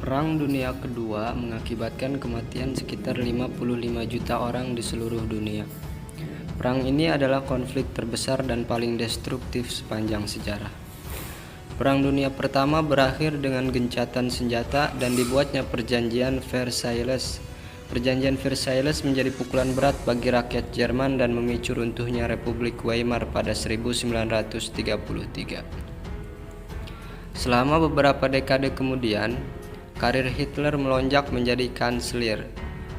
Perang Dunia Kedua mengakibatkan kematian sekitar 55 juta orang di seluruh dunia. Perang ini adalah konflik terbesar dan paling destruktif sepanjang sejarah. Perang Dunia Pertama berakhir dengan gencatan senjata dan dibuatnya Perjanjian Versailles. Perjanjian Versailles menjadi pukulan berat bagi rakyat Jerman dan memicu runtuhnya Republik Weimar pada 1933. Selama beberapa dekade kemudian, karir Hitler melonjak menjadi kanselir,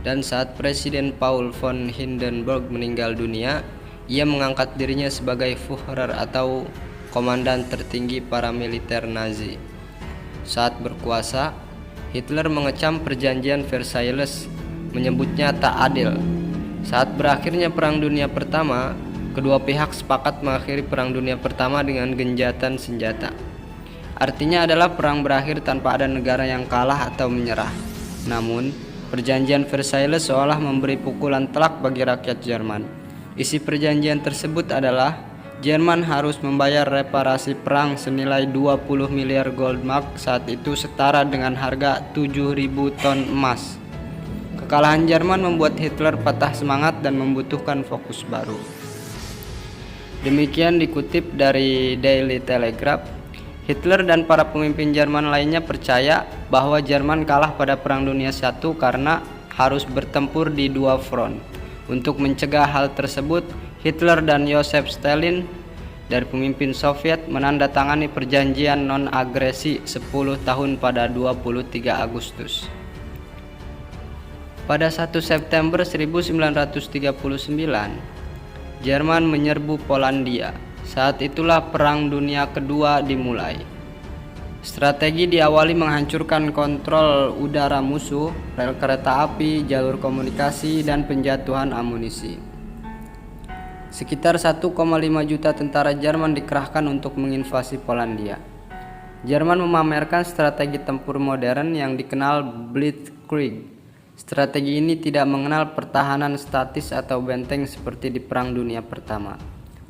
dan saat Presiden Paul von Hindenburg meninggal dunia, ia mengangkat dirinya sebagai Führer atau komandan tertinggi paramiliter Nazi. Saat berkuasa, Hitler mengecam Perjanjian Versailles, menyebutnya tak adil. Saat berakhirnya Perang Dunia Pertama, kedua pihak sepakat mengakhiri Perang Dunia Pertama dengan gencatan senjata. Artinya adalah perang berakhir tanpa ada negara yang kalah atau menyerah. Namun, Perjanjian Versailles seolah memberi pukulan telak bagi rakyat Jerman. Isi perjanjian tersebut adalah Jerman harus membayar reparasi perang senilai 20 miliar Goldmark, saat itu setara dengan harga 7.000 ton emas. Kekalahan Jerman membuat Hitler patah semangat dan membutuhkan fokus baru. Demikian dikutip dari Daily Telegraph. Hitler dan para pemimpin Jerman lainnya percaya bahwa Jerman kalah pada Perang Dunia I karena harus bertempur di dua front. Untuk mencegah hal tersebut, Hitler dan Joseph Stalin dari pemimpin Soviet menandatangani perjanjian non-agresi 10 tahun pada 23 Agustus. Pada 1 September 1939, Jerman menyerbu Polandia. Saat itulah Perang Dunia Kedua dimulai. Strategi diawali menghancurkan kontrol udara musuh, rel kereta api, jalur komunikasi, dan penjatuhan amunisi. Sekitar 1,5 juta tentara Jerman dikerahkan untuk menginvasi Polandia. Jerman memamerkan strategi tempur modern yang dikenal Blitzkrieg. Strategi ini tidak mengenal pertahanan statis atau benteng seperti di Perang Dunia Pertama.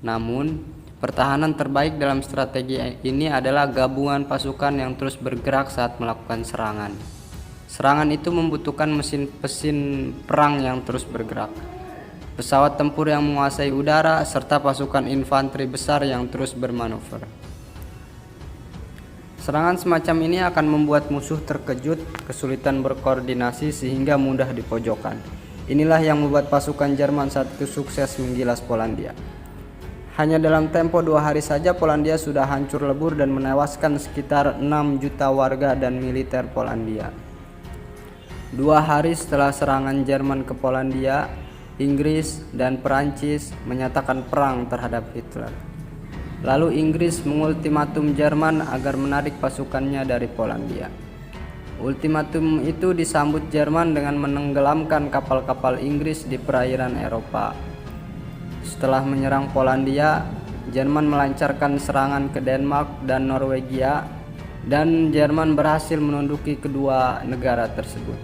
Namun, pertahanan terbaik dalam strategi ini adalah gabungan pasukan yang terus bergerak saat melakukan serangan. Serangan itu membutuhkan mesin perang yang terus bergerak, pesawat tempur yang menguasai udara, serta pasukan infanteri besar yang terus bermanuver. Serangan semacam ini akan membuat musuh terkejut, kesulitan berkoordinasi sehingga mudah dipojokkan. Inilah yang membuat pasukan Jerman saat itu sukses menggilas Polandia. Hanya dalam tempo 2 hari saja Polandia sudah hancur lebur dan menewaskan sekitar 6 juta warga dan militer Polandia. 2 hari setelah serangan Jerman ke Polandia, Inggris dan Perancis menyatakan perang terhadap Hitler. Lalu Inggris mengultimatum Jerman agar menarik pasukannya dari Polandia. Ultimatum itu disambut Jerman dengan menenggelamkan kapal-kapal Inggris di perairan Eropa. Setelah menyerang Polandia, Jerman melancarkan serangan ke Denmark dan Norwegia, dan Jerman berhasil menunduki kedua negara tersebut.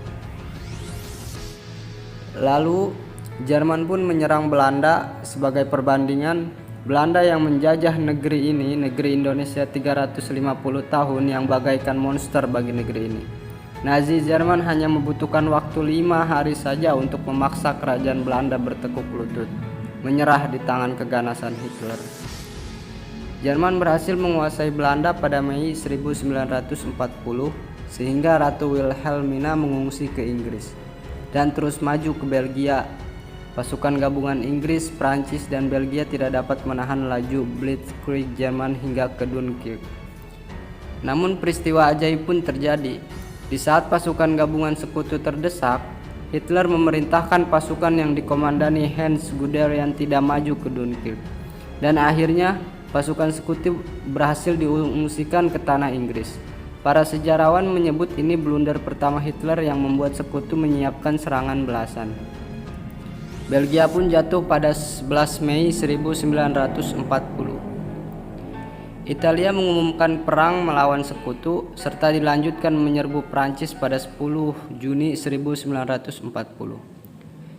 Lalu, Jerman pun menyerang Belanda. Sebagai perbandingan, Belanda yang menjajah negeri Indonesia 350 tahun yang bagaikan monster bagi negeri ini. Nazi Jerman hanya membutuhkan waktu 5 hari saja untuk memaksa kerajaan Belanda bertekuk lutut, menyerah di tangan keganasan Hitler. Jerman berhasil menguasai Belanda pada Mei 1940 sehingga Ratu Wilhelmina mengungsi ke Inggris dan terus maju ke Belgia. Pasukan gabungan Inggris, Prancis, dan Belgia tidak dapat menahan laju Blitzkrieg Jerman hingga ke Dunkirk. Namun peristiwa ajaib pun terjadi. Di saat pasukan gabungan sekutu terdesak, Hitler memerintahkan pasukan yang dikomandani Hans Guderian tidak maju ke Dunkirk, dan akhirnya pasukan sekutu berhasil diungsikan ke tanah Inggris. Para sejarawan menyebut ini blunder pertama Hitler yang membuat sekutu menyiapkan serangan belasan. Belgia pun jatuh pada 11 Mei 1940. Italia mengumumkan perang melawan sekutu serta dilanjutkan menyerbu Prancis pada 10 Juni 1940.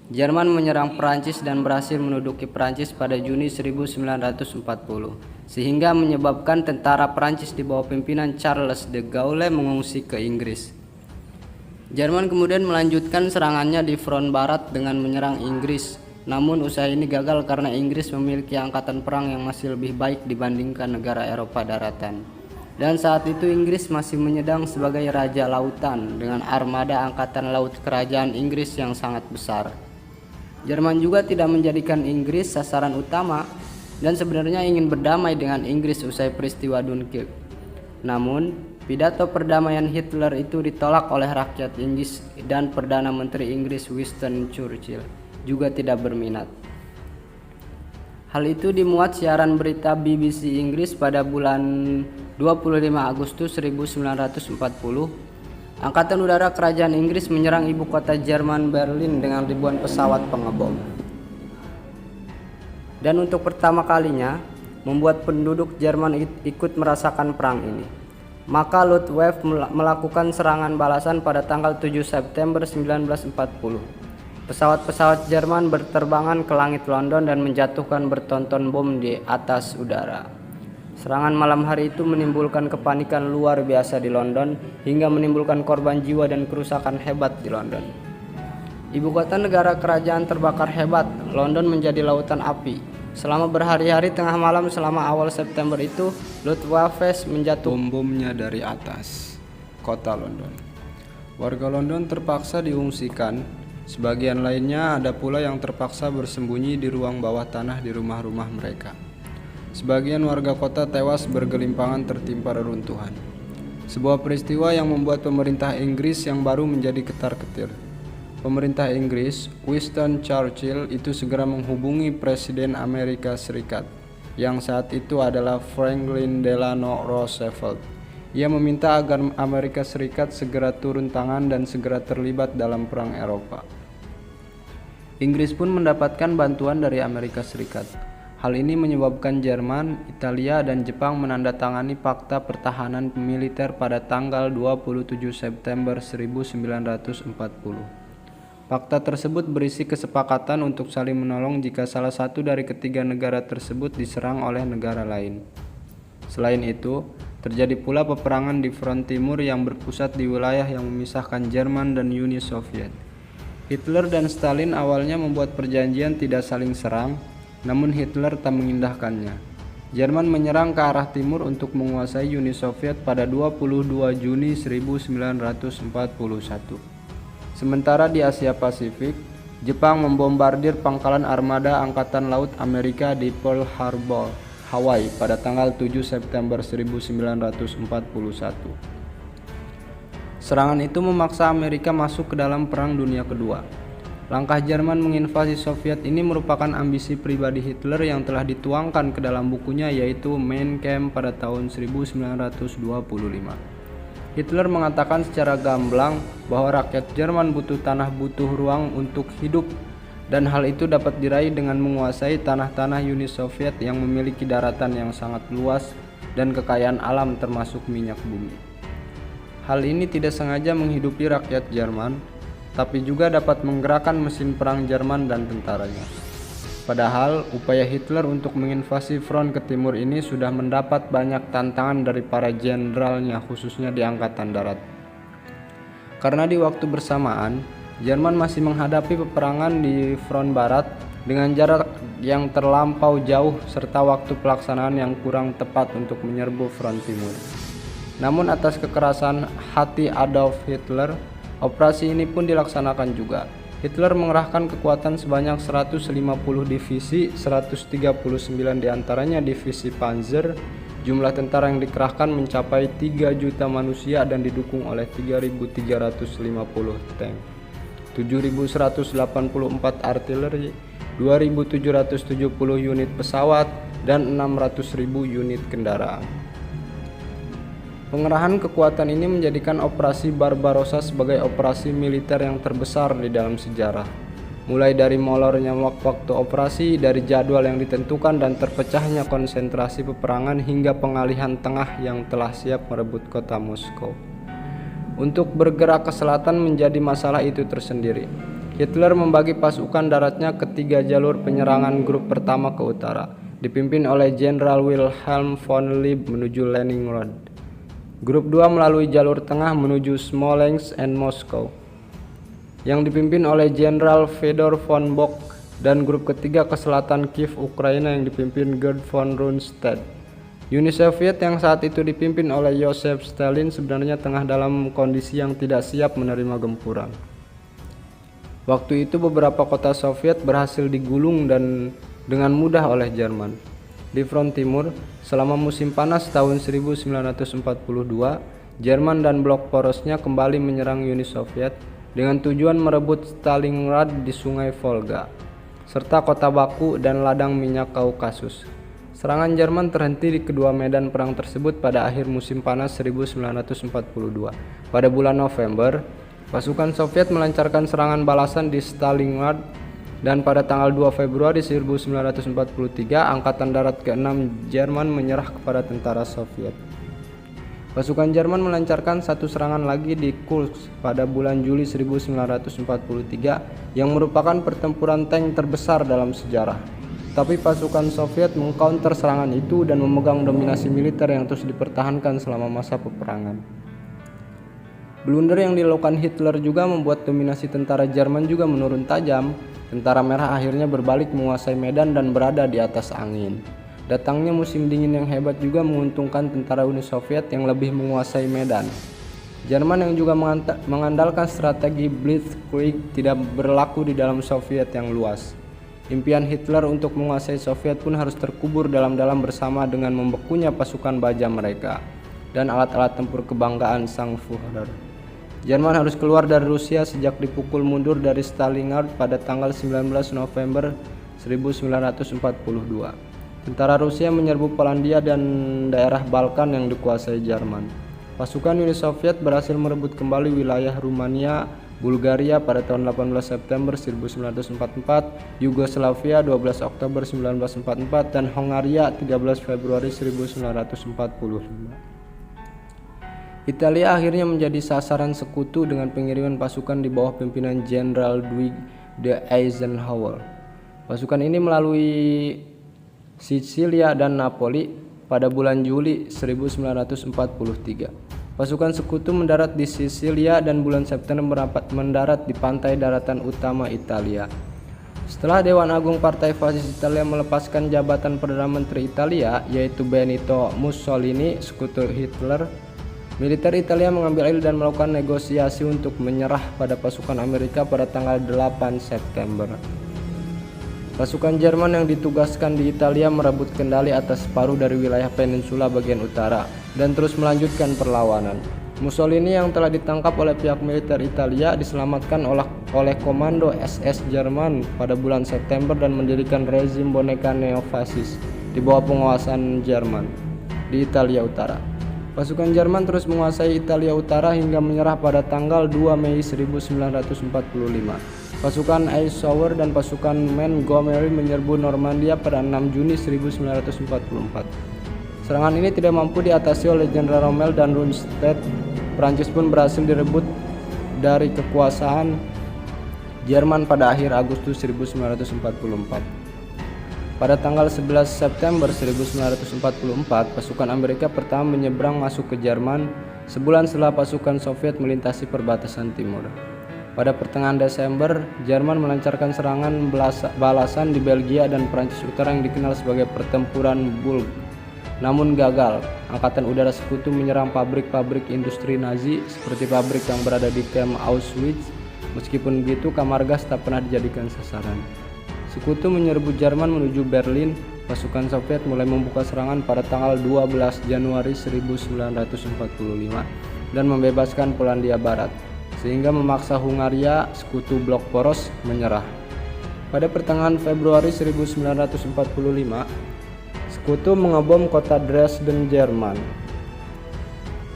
Jerman menyerang Prancis dan berhasil menduduki Prancis pada Juni 1940, sehingga menyebabkan tentara Prancis di bawah pimpinan Charles de Gaulle mengungsi ke Inggris. Jerman kemudian melanjutkan serangannya di front barat dengan menyerang Inggris. Namun usaha ini gagal karena Inggris memiliki angkatan perang yang masih lebih baik dibandingkan negara Eropa daratan. Dan saat itu Inggris masih menyedang sebagai raja lautan dengan armada angkatan laut kerajaan Inggris yang sangat besar. Jerman juga tidak menjadikan Inggris sasaran utama dan sebenarnya ingin berdamai dengan Inggris usai peristiwa Dunkirk. Namun, pidato perdamaian Hitler itu ditolak oleh rakyat Inggris dan Perdana Menteri Inggris Winston Churchill juga tidak berminat. Hal itu dimuat siaran berita BBC Inggris pada bulan 25 Agustus 1940. Angkatan udara kerajaan Inggris menyerang ibu kota Jerman Berlin dengan ribuan pesawat pengebom. Dan untuk pertama kalinya membuat penduduk Jerman ikut merasakan perang ini. Maka Luftwaffe melakukan serangan balasan pada tanggal 7 September 1940. Pesawat-pesawat Jerman berterbangan ke langit London dan menjatuhkan bertonton bom di atas udara. Serangan malam hari itu menimbulkan kepanikan luar biasa di London hingga menimbulkan korban jiwa dan kerusakan hebat di London. Ibu kota negara kerajaan terbakar hebat, London menjadi lautan api. Selama berhari-hari tengah malam selama awal September itu, Luftwaffe menjatuhkan bom-bomnya dari atas kota London. Warga London terpaksa diungsikan. Sebagian lainnya ada pula yang terpaksa bersembunyi di ruang bawah tanah di rumah-rumah mereka. Sebagian warga kota tewas bergelimpangan tertimpa reruntuhan. Sebuah peristiwa yang membuat pemerintah Inggris yang baru menjadi ketar-ketir. Pemerintah Inggris, Winston Churchill, itu segera menghubungi Presiden Amerika Serikat, yang saat itu adalah Franklin Delano Roosevelt. Ia meminta agar Amerika Serikat segera turun tangan dan segera terlibat dalam perang Eropa. Inggris pun mendapatkan bantuan dari Amerika Serikat. Hal ini menyebabkan Jerman, Italia, dan Jepang menandatangani Fakta Pertahanan Militer pada tanggal 27 September 1940. Fakta tersebut berisi kesepakatan untuk saling menolong jika salah satu dari ketiga negara tersebut diserang oleh negara lain. Selain itu, terjadi pula peperangan di front timur yang berpusat di wilayah yang memisahkan Jerman dan Uni Soviet. Hitler dan Stalin awalnya membuat perjanjian tidak saling serang, namun Hitler tak mengindahkannya. Jerman menyerang ke arah timur untuk menguasai Uni Soviet pada 22 Juni 1941. Sementara di Asia Pasifik, Jepang membombardir pangkalan armada Angkatan Laut Amerika di Pearl Harbor, Hawaii pada tanggal 7 September 1941. Serangan itu memaksa Amerika masuk ke dalam Perang Dunia Kedua. Langkah Jerman menginvasi Soviet ini merupakan ambisi pribadi Hitler yang telah dituangkan ke dalam bukunya yaitu Mein Kampf pada tahun 1925. Hitler mengatakan secara gamblang bahwa rakyat Jerman butuh tanah, butuh ruang untuk hidup, dan hal itu dapat diraih dengan menguasai tanah-tanah Uni Soviet yang memiliki daratan yang sangat luas dan kekayaan alam termasuk minyak bumi. Hal ini tidak sengaja menghidupi rakyat Jerman, tapi juga dapat menggerakkan mesin perang Jerman dan tentaranya. Padahal, upaya Hitler untuk menginvasi front ke timur ini sudah mendapat banyak tantangan dari para jenderalnya, khususnya di Angkatan Darat. Karena di waktu bersamaan, Jerman masih menghadapi peperangan di front barat dengan jarak yang terlampau jauh serta waktu pelaksanaan yang kurang tepat untuk menyerbu front timur. Namun atas kekerasan hati Adolf Hitler, operasi ini pun dilaksanakan juga. Hitler mengerahkan kekuatan sebanyak 150 divisi, 139 diantaranya divisi Panzer. Jumlah tentara yang dikerahkan mencapai 3 juta manusia dan didukung oleh 3.350 tank, 7.184 artileri, 2.770 unit pesawat, dan 600.000 unit kendaraan. Pengerahan kekuatan ini menjadikan operasi Barbarossa sebagai operasi militer yang terbesar di dalam sejarah. Mulai dari molornya waktu operasi, dari jadwal yang ditentukan dan terpecahnya konsentrasi peperangan hingga pengalihan tengah yang telah siap merebut kota Moskow. Untuk bergerak ke selatan menjadi masalah itu tersendiri. Hitler membagi pasukan daratnya ke 3 jalur penyerangan. Grup pertama ke utara, dipimpin oleh Jenderal Wilhelm von Lieb menuju Leningrad. Grup 2 melalui jalur tengah menuju Smolensk dan Moskow. yang dipimpin oleh Jenderal Fedor von Bock, dan grup ketiga ke selatan Kiev, Ukraina yang dipimpin Gerd von Rundstedt. Uni Soviet yang saat itu dipimpin oleh Joseph Stalin sebenarnya tengah dalam kondisi yang tidak siap menerima gempuran. Waktu itu beberapa kota Soviet berhasil digulung dan dengan mudah oleh Jerman. Di front timur, selama musim panas tahun 1942, Jerman dan blok porosnya kembali menyerang Uni Soviet dengan tujuan merebut Stalingrad di Sungai Volga, serta kota Baku dan ladang minyak Kaukasus. Serangan Jerman terhenti di kedua medan perang tersebut pada akhir musim panas 1942. Pada bulan November, pasukan Soviet melancarkan serangan balasan di Stalingrad, dan pada tanggal 2 Februari 1943, Angkatan Darat ke-6 Jerman menyerah kepada tentara Soviet. Pasukan Jerman melancarkan satu serangan lagi di Kursk pada bulan Juli 1943 yang merupakan pertempuran tank terbesar dalam sejarah. Tapi pasukan Soviet mengcounter serangan itu dan memegang dominasi militer yang terus dipertahankan selama masa peperangan. Blunder yang dilakukan Hitler juga membuat dominasi tentara Jerman juga menurun tajam. Tentara Merah akhirnya berbalik menguasai medan dan berada di atas angin. Datangnya musim dingin yang hebat juga menguntungkan tentara Uni Soviet yang lebih menguasai medan. Jerman yang juga mengandalkan strategi Blitzkrieg tidak berlaku di dalam Soviet yang luas. Impian Hitler untuk menguasai Soviet pun harus terkubur dalam-dalam bersama dengan membekunya pasukan baja mereka dan alat-alat tempur kebanggaan sang Führer. Jerman harus keluar dari Rusia sejak dipukul mundur dari Stalingrad pada tanggal 19 November 1942. Tentara Rusia menyerbu Polandia dan daerah Balkan yang dikuasai Jerman. Pasukan Uni Soviet berhasil merebut kembali wilayah Rumania, Bulgaria pada tahun 18 September 1944, Yugoslavia 12 Oktober 1944, dan Hongaria 13 Februari 1945. Italia akhirnya menjadi sasaran sekutu dengan pengiriman pasukan di bawah pimpinan Jenderal Dwight de Eisenhower. Pasukan ini melalui Sisilia dan Napoli pada bulan Juli 1943. Pasukan sekutu mendarat di Sisilia dan bulan September mendarat di pantai daratan utama Italia. Setelah Dewan Agung Partai Fasis Italia melepaskan jabatan Perdana Menteri Italia, yaitu Benito Mussolini, sekutu Hitler, militer Italia mengambil alih dan melakukan negosiasi untuk menyerah pada pasukan Amerika pada tanggal 8 September. Pasukan Jerman yang ditugaskan di Italia merebut kendali atas separuh dari wilayah peninsula bagian utara dan terus melanjutkan perlawanan. Mussolini yang telah ditangkap oleh pihak militer Italia diselamatkan oleh komando SS Jerman pada bulan September dan mendirikan rezim boneka neofasis di bawah penguasaan Jerman di Italia Utara. Pasukan Jerman terus menguasai Italia Utara hingga menyerah pada tanggal 2 Mei 1945. Pasukan Eisenhower dan pasukan Montgomery menyerbu Normandia pada 6 Juni 1944. Serangan ini tidak mampu diatasi oleh Jenderal Rommel dan Rundstedt. Prancis pun berhasil direbut dari kekuasaan Jerman pada akhir Agustus 1944. Pada tanggal 11 September 1944, pasukan Amerika pertama menyeberang masuk ke Jerman sebulan setelah pasukan Soviet melintasi perbatasan timur. Pada pertengahan Desember, Jerman melancarkan serangan balasan di Belgia dan Prancis Utara yang dikenal sebagai Pertempuran Bulg. Namun gagal. Angkatan Udara Sekutu menyerang pabrik-pabrik industri Nazi seperti pabrik yang berada di kamp Auschwitz. Meskipun begitu, kamar gas tak pernah dijadikan sasaran. Sekutu menyerbu Jerman menuju Berlin. Pasukan Soviet mulai membuka serangan pada tanggal 12 Januari 1945 dan membebaskan Polandia Barat, sehingga memaksa Hungaria, sekutu blok poros, menyerah. Pada pertengahan Februari 1945, sekutu mengebom kota Dresden, Jerman.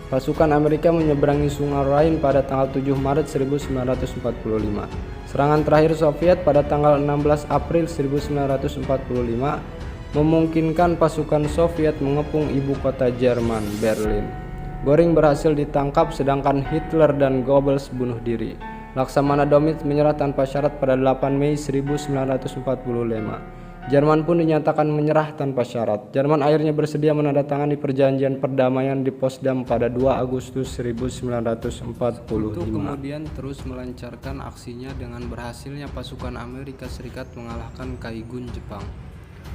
Pasukan Amerika menyeberangi Sungai Rhine pada tanggal 7 Maret 1945. Serangan terakhir Soviet pada tanggal 16 April 1945 memungkinkan pasukan Soviet mengepung ibu kota Jerman, Berlin. Göring berhasil ditangkap sedangkan Hitler dan Goebbels bunuh diri. Laksamana Dönitz menyerah tanpa syarat pada 8 Mei 1945. Jerman pun dinyatakan menyerah tanpa syarat. Jerman akhirnya bersedia menandatangani perjanjian perdamaian di Potsdam pada 2 Agustus 1945. Sekutu kemudian terus melancarkan aksinya dengan berhasilnya pasukan Amerika Serikat mengalahkan Kaigun Jepang.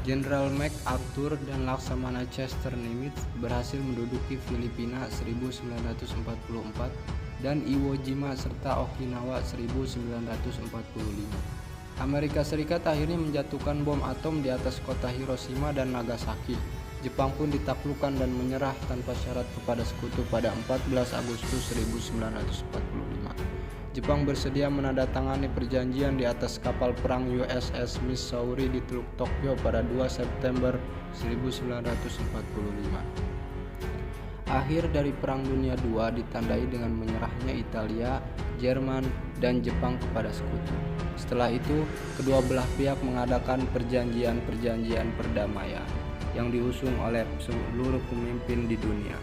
Jenderal MacArthur dan Laksamana Chester Nimitz berhasil menduduki Filipina 1944 dan Iwo Jima serta Okinawa 1945. Amerika Serikat akhirnya menjatuhkan bom atom di atas kota Hiroshima dan Nagasaki. Jepang pun ditaklukkan dan menyerah tanpa syarat kepada sekutu pada 14 Agustus 1945. Jepang bersedia menandatangani perjanjian di atas kapal perang USS Missouri di Teluk Tokyo pada 2 September 1945. Akhir dari Perang Dunia II ditandai dengan menyerahnya Italia, Jerman, dan Jepang kepada sekutu. Setelah itu, kedua belah pihak mengadakan perjanjian-perjanjian perdamaian yang diusung oleh seluruh pemimpin di dunia.